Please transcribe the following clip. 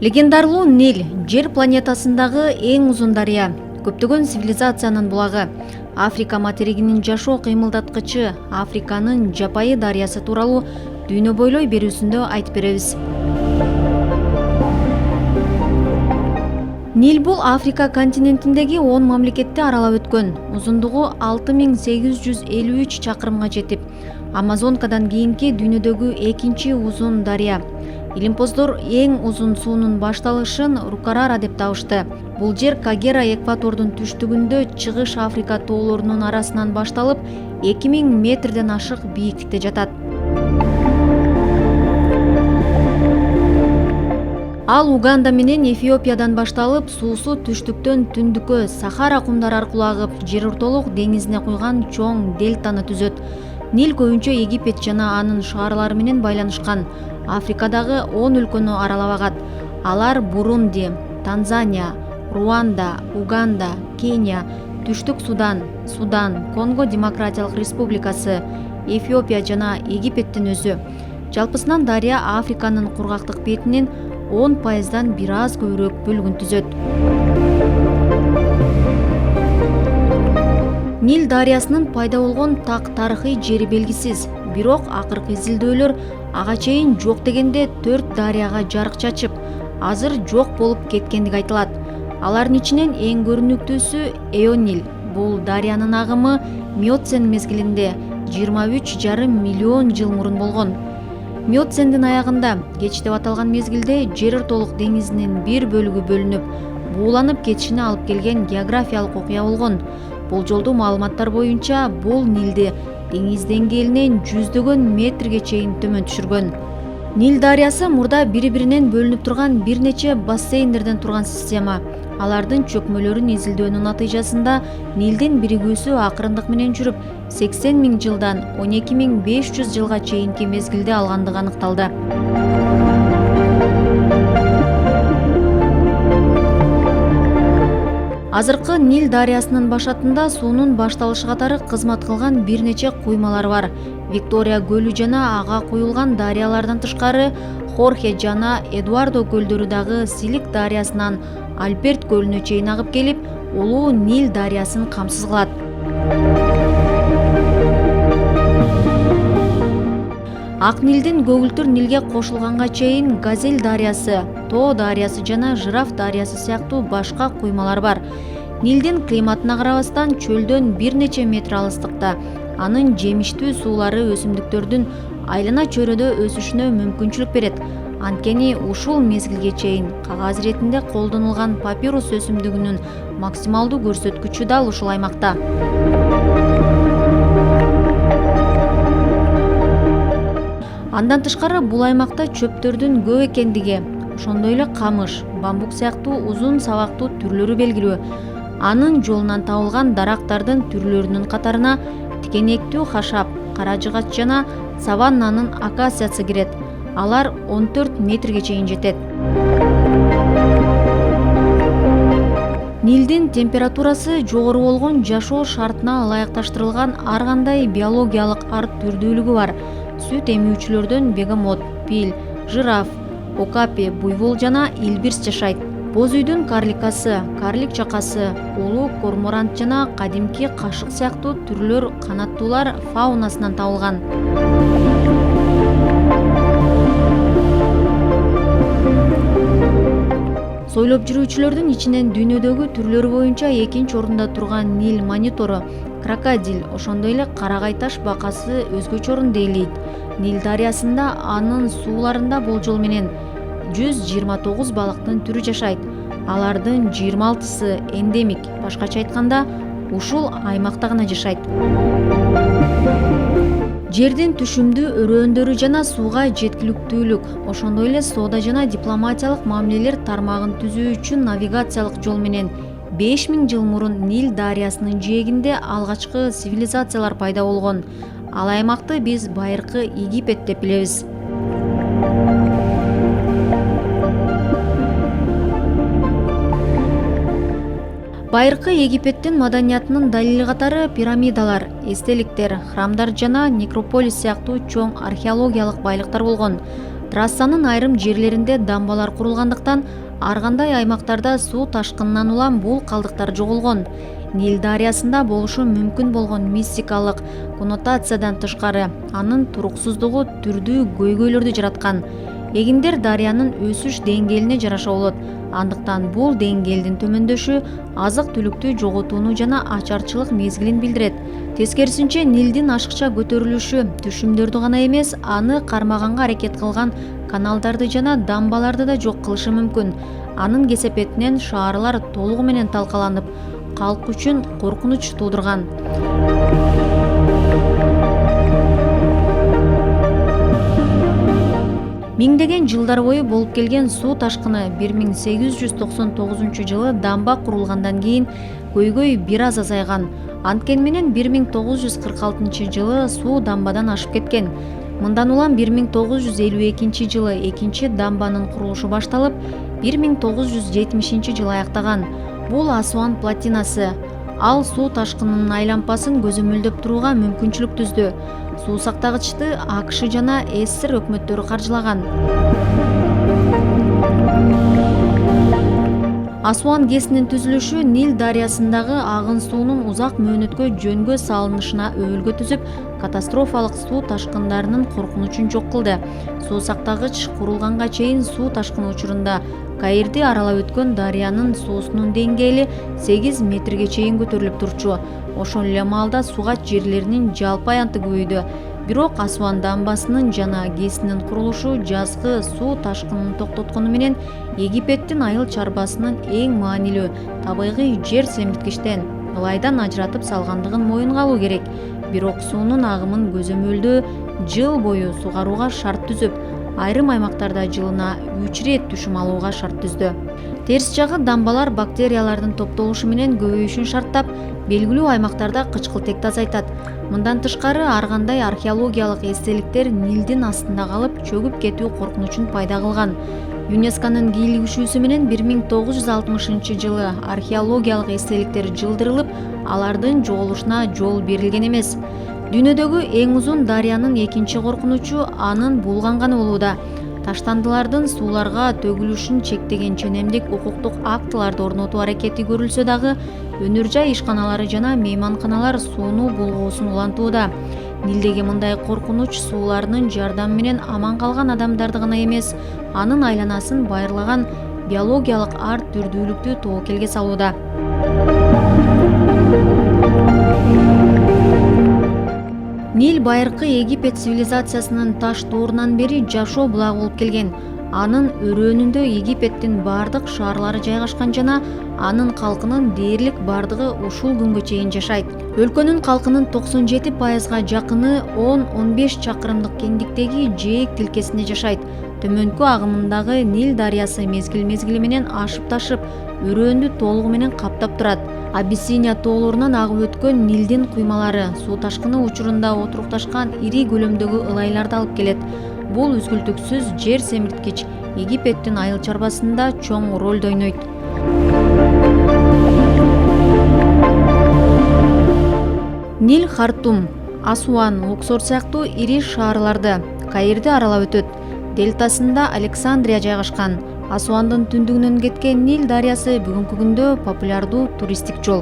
Легендарлуу Нил жер планетасындагы эң узун дарыя, көптөгөн цивилизациянын булагы, Африка материгинин жашоо кыймылдаткычы, Африканын жапайы дарыясы тууралуу дүйнө бойлой берүүсүндө айтып беребиз. Нил бул Африка континентиндеги 10 мамлекетти аралап өткөн, узундугу 6853 чакырымга жетип, Амазонкадан кийинки дүйнөдөгү экинчи узун дарыя. Илимпоздор эң узун суунун башталышын Рукарара деп табышты. Бул жер Кагера экватордун түштүгүндө Чыгыш Африка тоолорунун арасынан башталып, 2000 метрден ашык бийиктикте жатат. Ал Уганда менен Эфиопиядан башталып, суусу түштүктөн түндүккө Сахара кумдары аркылуу агып, жер ортолук деңизине куйган чоң дельтаны түзөт. Нил көбүнчө Египет жана анын шаарлары менен байланышкан. Африкадагы 10 өлкөнү аралап агат. Алар Бурунди, Танзания, Руанда, Уганда, Кения, Түштүк Судан, Конго Демократиялык Республикасы, Эфиопия жана Египеттин өзү. Жалпысынан дарыя Африканын кургактык бетинин 10%дан бир аз көбүрөөк бөлүгүн түзөт. Нил дарыясынын пайда болгон так тарыхый жери белгисиз, бирок акыркы изилдөөлөр ага чейин жок дегенде 4 дарыяга жарык чачып, азыр жок болуп кеткендиги айтылат. Алардын ичинен эң көрүнүктүүсү Эонил. Бул дарыянын агымы Миоцен мезгилинде 23,5 миллион жыл мурун болгон. Миоцендин аягында, кеч деп аталган мезгилде, жер ортолук деңизинин бир бөлүгү бөлүнүп, бууланып кетишине алып келген географиялык окуя болгон. Болжолдуу маалыматтар боюнча, бул Нилди деңиз деңгээлинен жүздөгөн метрге чейин төмөн түшүргөн. Нил дарыясы мурда бири-биринен бөлүнүп турган бир нече бассейндерден турган система. Алардын чөкмөлөрүн изилдөөнүн натыйжасында Нилдин биригүүсү акырындык менен жүрүп, 80 000 жылдан 12 500 жылга чейинки мезгилде алгандыгы аныкталды. Азыркы Нил дарыясынын башатында суунун башталышы катары кызмат кылган бир нече куймалар бар. Виктория көлү жана ага куюлган дарыялардан тышкары Хорхе жана Эдуардо көлдөрү дагы Силик дарыясынан Альберт көлүнө чейин агып келип, улуу Нил дарыясын камсыз кылат. Ак Нилдин көгүлтүр Нилге кошулганга чейин Газель дарыясы, Тоо дарыясы жана Жираф дарыясы сыяктуу башка куймалар бар. Нилдин климатына карабастан чөлдөн бир нече метр алыстыкта. Анын жемиштүү суулары өсүмдүктөрдүн айлана чөйрөдө өсүшүнө мүмкүнчүлүк берет. Анткени ушул мезгилге чейин кагаз иретинде колдонулган папирус өсүмдүгүнүн максималдуу көрсөткүчү дал ушул аймакта. Андан тышкары бул аймакта чөптөрдүн көп экендиги, ошондой эле камыш, бамбук сыяктуу узун сабактуу түрлөрү белгилүү. Анын жолунан табылган дарактардын түрлөрүнүн катарына тикенектүү хашап, кара жыгач жана саваннанын акациясы кирет. Алар 14 метрге чейин жетет. Нилдин температурасы жогору болгон жашоо шартына ылайыкташтырылган ар кандай биологиялык арт түрдүүлүгү бар. Сүт эмүүчүлөрдөн бегемот, пил, жираф, окапи, буйвол жана илбирс жашайт. Боз үйдүн карликасы, карлик чакасы, улуу корморант жана кадимки кашык сыяктуу түрлөр канаттуулар фаунасынан табылган. Сойлоп жүрүүчүлөрдүн ичинен дүйнөдөгү түрлөрү боюнча экинчи орунда турган Нил монитору, крокодил, ошондой эле карагай таш бакасы өзгөчө орунду ээлейт. Нил дарыясында анын сууларында болжол менен 129 балыктын түрү жашайт. Алардын 26сы эндемик, башкача айтканда, ушул аймакта гана жашайт. Жердин түшүмдүү өрөөндөрү жана сууга жеткиликтүүлүк, ошондой эле соода жана дипломатиялык мамилелер тармагын түзүү үчүн навигациялык жол менен 5000 жыл мурун Нил дарыясынын жээгинде алгачкы цивилизациялар пайда болгон. Ал аймакты биз байыркы Египет деп билебиз. Байыркы Египеттин маданиятынын далили катары пирамидалар, эстеликтер, храмдар жана некрополис сыяктуу чоң археологиялык байлыктар болгон. Трассанын айрым жерлеринде дамбалар курулгандыктан ар кандай аймактарда суу ташкынынан улам бул калдыктар жоголгон. Нил дарыясында болушу мүмкүн болгон мистикалык коннотациядан тышкары анын туруксуздугу түрдүү көйгөйлөрдү жараткан. Эгиндер дарыянын өсүш деңгээлине жараша болот. Андыктан бул деңгээлдин төмөндөшү азык түлүктү жоготууну жана ачарчылык мезгилин билдирет. Тескерисинче Нилдин ашыкча көтөрүлүшү түшүмдөрдү гана эмес, аны кармаганга аракет кылган каналдарды жана дамбаларды да жок кылышы мүмкүн. Анын кесепетинен шаарлар толугу менен талкаланып, калк үчүн коркунуч туудурган. Миңдеген жылдар бою болуп келген суу ташкыны 1899 жылы дамба курулгандан кийин көйгөй бир аз азайган. Анткени менен 1946 жылы суу дамбадан ашып кеткен. Мындан улам 1952 жылы экинчи дамбанын курулушу башталып, 1970 жылы аяктаган. Бул Асуан плотинасы. Ал суу ташкынынын айлампасын көзөмөлдөп турууга мүмкүнчүлүк түздү. Суу сактагычты АКШ жана СССР өкмөттөрү каржылаган. Асуан КЭСинин түзүлүшү Нил дарыясындагы агын суунун узак мөөнөткө жөнгө салынышына өбөлгө түзүп, катастрофалык суу ташкындарынын коркунучун жок кылды. Суу сактагыч курулганга чейин суу ташкыны учурунда Каирди аралап өткөн дарыянын суусунун деңгээли 8 метрге чейин көтөрүлүп турчу. Ошол эле маалда сугач жерлеринин жалпы аянты көбөйдү. Бирок Асуан дамбасынын жана КЭСинин курулушу жазгы суу ташкынын токтоткону менен Египеттин айыл чарбасынын эң маанилүү табигый жер семирткичтен ылайдан ажыратып салгандыгын моюнга алуу керек. Бирок суунун агымын көзөмөлдөө жыл бою сугарууга шарт түзүп, айрым аймактарда жылына 3 рет түшүм алууга шарт түздү. Терс жагы дамбалар бактериялардын топтолушу менен көбөйүшүн шарттап, белгилүү аймактарда кычкылтекти азайтат. Мындан тышкары ар кандай археологиялык эстеликтер Нилдин астында калып, чөгүп кетүү коркунучун пайда кылган. ЮНЕСКОнун кийлигишүүсү менен 1960 жылы археологиялык эстеликтер жылдырылып, алардын жоголушуна жол берилген эмес. Дүйнөдөгү эң узун дарыянын экинчи коркунучу анын булганганы болууда. Таштандылардын сууларга төгүлүшүн чектеген ченемдик укуктук актыларды орнотуу аракети көрүлсө дагы, өнөр жай ишканалары жана мейманканалар сууну булгоосун улантууда. Нилдеги мындай коркунуч сууларынын жардамы менен аман калган адамдарды гана эмес, анын айланасын байырлаган биологиялык ар түрдүүлүктү тобокелге салууда. Нил байыркы Египет цивилизациясынын таш доорунан бери жашоо булагы болуп келген. Анын өрөөнүндө Египеттин бардык шаарлары жайгашкан жана анын калкынын дээрлик бардыгы ушул күнгө чейин жашайт. Өлкөнүн калкынын 97%га жакыны 10-15 чакырымдык кеңдиктеги жээк тилкесинде жашайт. Төмөнкү агымындагы Нил дарыясы мезгил-мезгили менен ашып ташып, өрөөндү толугу менен каптап турат. Абиссиния тоолорунан агып өткөн Нилдин куймалары суу ташкыны учурунда отурукташкан ири көлөмдөгү ылайларды алып келет. Бул үзгүлтүксүз жер семирткич Египеттин айыл чарбасында чоң ролду ойнойт. Нил Хартум, Асуан, Луксор сыяктуу ири шаарларды, Каирди аралап өтөт. Дельтасында Александрия жайгашкан. Асуандын түндүгүнөн кеткен Нил дарыясы бүгүнкү күндө популярдуу туристтик жол.